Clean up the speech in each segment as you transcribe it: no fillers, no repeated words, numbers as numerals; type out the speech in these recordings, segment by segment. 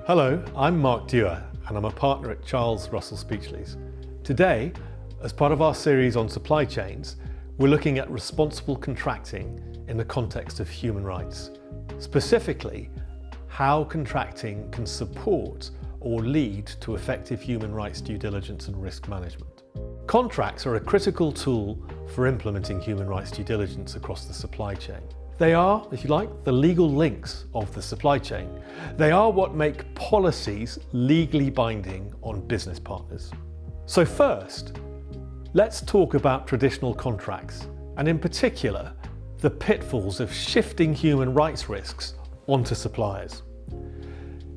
Hello, I'm Mark Dewar and I'm a partner at Charles Russell Speechleys. Today, as part of our series on supply chains, we're looking at responsible contracting in the context of human rights. Specifically, how contracting can support or lead to effective human rights due diligence and risk management. Contracts are a critical tool for implementing human rights due diligence across the supply chain. They are, if you like, the legal links of the supply chain. They are what make policies legally binding on business partners. So first, let's talk about traditional contracts, and in particular, the pitfalls of shifting human rights risks onto suppliers.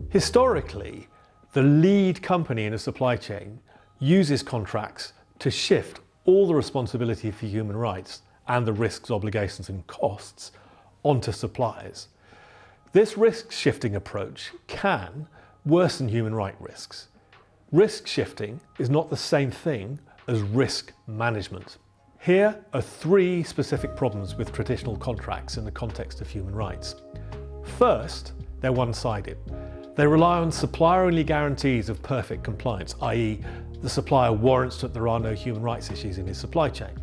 Historically, the lead company in a supply chain uses contracts to shift all the responsibility for human rights and the risks, obligations and costs onto suppliers. This risk-shifting approach can worsen human rights risks. Risk shifting is not the same thing as risk management. Here are three specific problems with traditional contracts in the context of human rights. First, they're one-sided. They rely on supplier-only guarantees of perfect compliance, i.e. the supplier warrants that there are no human rights issues in his supply chain.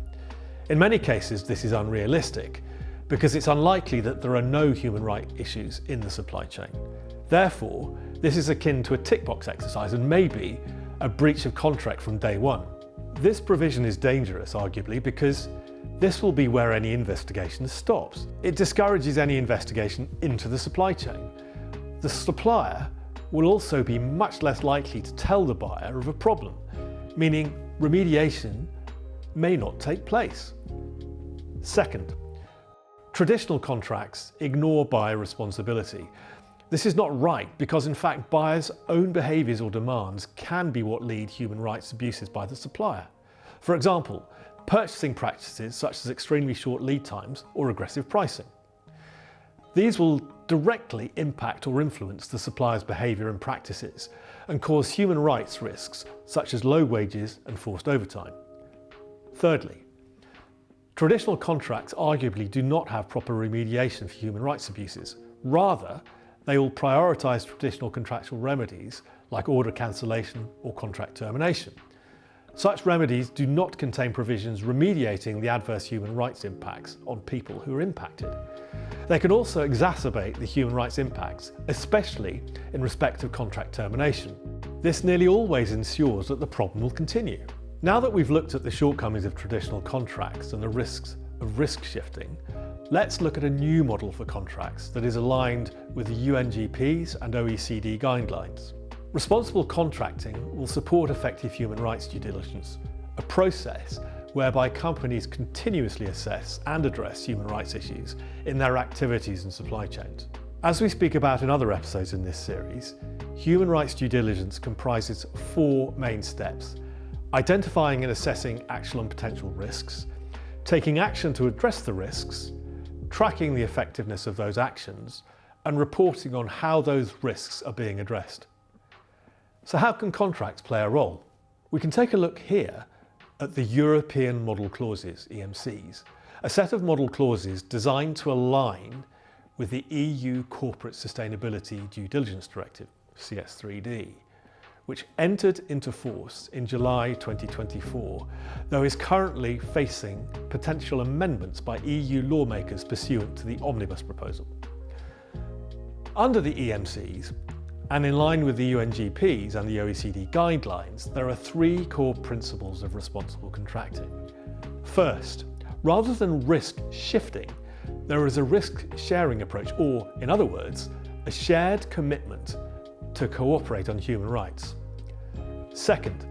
In many cases, this is unrealistic, because it's unlikely that there are no human rights issues in the supply chain. Therefore, this is akin to a tick box exercise and maybe a breach of contract from day one. This provision is dangerous, arguably, because this will be where any investigation stops. It discourages any investigation into the supply chain. The supplier will also be much less likely to tell the buyer of a problem, meaning remediation may not take place. Second, traditional contracts ignore buyer responsibility. This is not right because in fact buyers' own behaviours or demands can be what lead human rights abuses by the supplier. For example, purchasing practices such as extremely short lead times or aggressive pricing. These will directly impact or influence the supplier's behaviour and practices and cause human rights risks such as low wages and forced overtime. Thirdly, traditional contracts arguably do not have proper remediation for human rights abuses. Rather, they will prioritise traditional contractual remedies like order cancellation or contract termination. Such remedies do not contain provisions remediating the adverse human rights impacts on people who are impacted. They can also exacerbate the human rights impacts, especially in respect of contract termination. This nearly always ensures that the problem will continue. Now that we've looked at the shortcomings of traditional contracts and the risks of risk shifting, let's look at a new model for contracts that is aligned with the UNGPs and OECD guidelines. Responsible contracting will support effective human rights due diligence, a process whereby companies continuously assess and address human rights issues in their activities and supply chains. As we speak about in other episodes in this series, human rights due diligence comprises four main steps: identifying and assessing actual and potential risks, taking action to address the risks, tracking the effectiveness of those actions, and reporting on how those risks are being addressed. So how can contracts play a role? We can take a look here at the European Model Clauses, EMCs, a set of model clauses designed to align with the EU Corporate Sustainability Due Diligence Directive, CS3D, which entered into force in July 2024, though is currently facing potential amendments by EU lawmakers pursuant to the Omnibus proposal. Under the EMCs, and in line with the UNGPs and the OECD guidelines, there are three core principles of responsible contracting. First, rather than risk shifting, there is a risk sharing approach, or in other words, a shared commitment to cooperate on human rights. Second,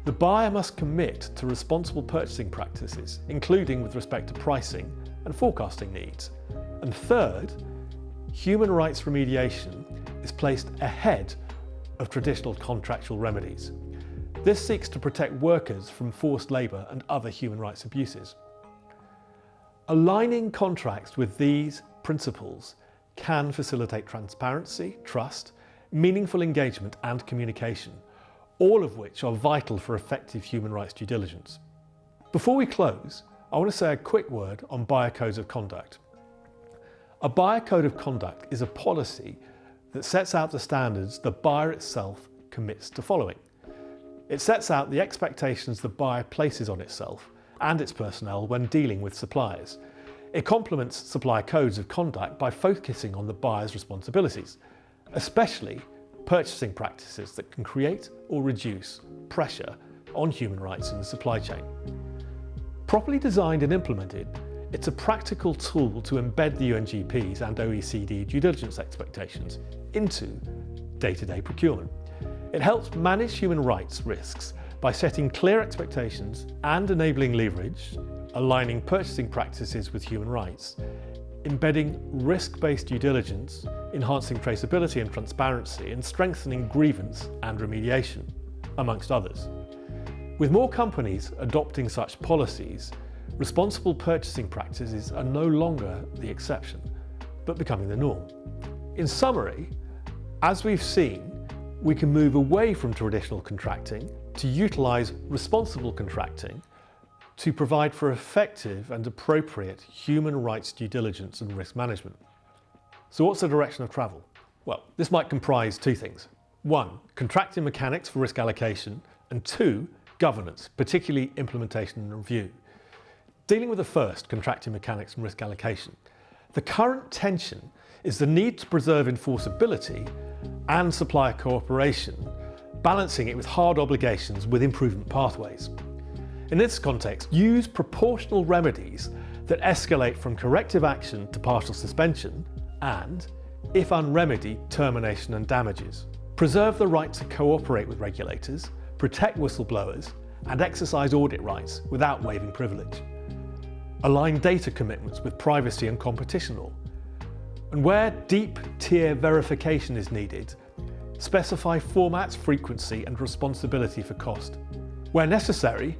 the buyer must commit to responsible purchasing practices, including with respect to pricing and forecasting needs. And third, human rights remediation is placed ahead of traditional contractual remedies. This seeks to protect workers from forced labour and other human rights abuses. Aligning contracts with these principles can facilitate transparency, trust, meaningful engagement and communication, all of which are vital for effective human rights due diligence. Before we close, I want to say a quick word on buyer codes of conduct. A buyer code of conduct is a policy that sets out the standards the buyer itself commits to following. It sets out the expectations the buyer places on itself and its personnel when dealing with suppliers. It complements supplier codes of conduct by focusing on the buyer's responsibilities, especially purchasing practices that can create or reduce pressure on human rights in the supply chain. Properly designed and implemented, it's a practical tool to embed the UNGP's and OECD due diligence expectations into day-to-day procurement. It helps manage human rights risks by setting clear expectations and enabling leverage, aligning purchasing practices with human rights, embedding risk-based due diligence, enhancing traceability and transparency, and strengthening grievance and remediation, amongst others. With more companies adopting such policies, responsible purchasing practices are no longer the exception, but becoming the norm. In summary, as we've seen, we can move away from traditional contracting to utilise responsible contracting to provide for effective and appropriate human rights due diligence and risk management. So what's the direction of travel? Well, this might comprise two things. One, contracting mechanics for risk allocation, and two, governance, particularly implementation and review. Dealing with the first, contracting mechanics and risk allocation, the current tension is the need to preserve enforceability and supplier cooperation, balancing it with hard obligations with improvement pathways. In this context, use proportional remedies that escalate from corrective action to partial suspension and, if unremedied, termination and damages. Preserve the right to cooperate with regulators, protect whistleblowers, and exercise audit rights without waiving privilege. Align data commitments with privacy and competition law. And where deep tier verification is needed, specify formats, frequency, and responsibility for cost. Where necessary,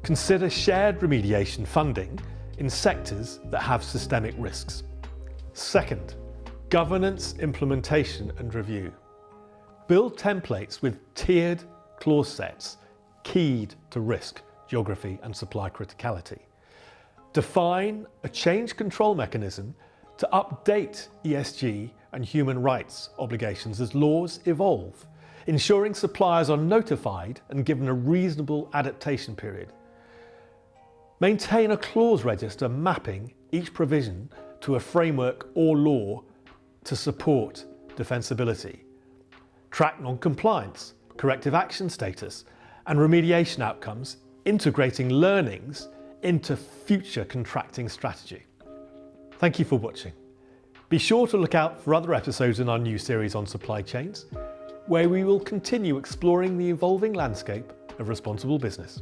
consider shared remediation funding in sectors that have systemic risks. Second, governance, implementation, and review. Build templates with tiered clause sets keyed to risk, geography, and supply criticality. Define a change control mechanism to update ESG and human rights obligations as laws evolve, ensuring suppliers are notified and given a reasonable adaptation period. Maintain a clause register mapping each provision to a framework or law to support defensibility. Track non-compliance, corrective action status, and remediation outcomes, integrating learnings into future contracting strategy. Thank you for watching. Be sure to look out for other episodes in our new series on supply chains, where we will continue exploring the evolving landscape of responsible business.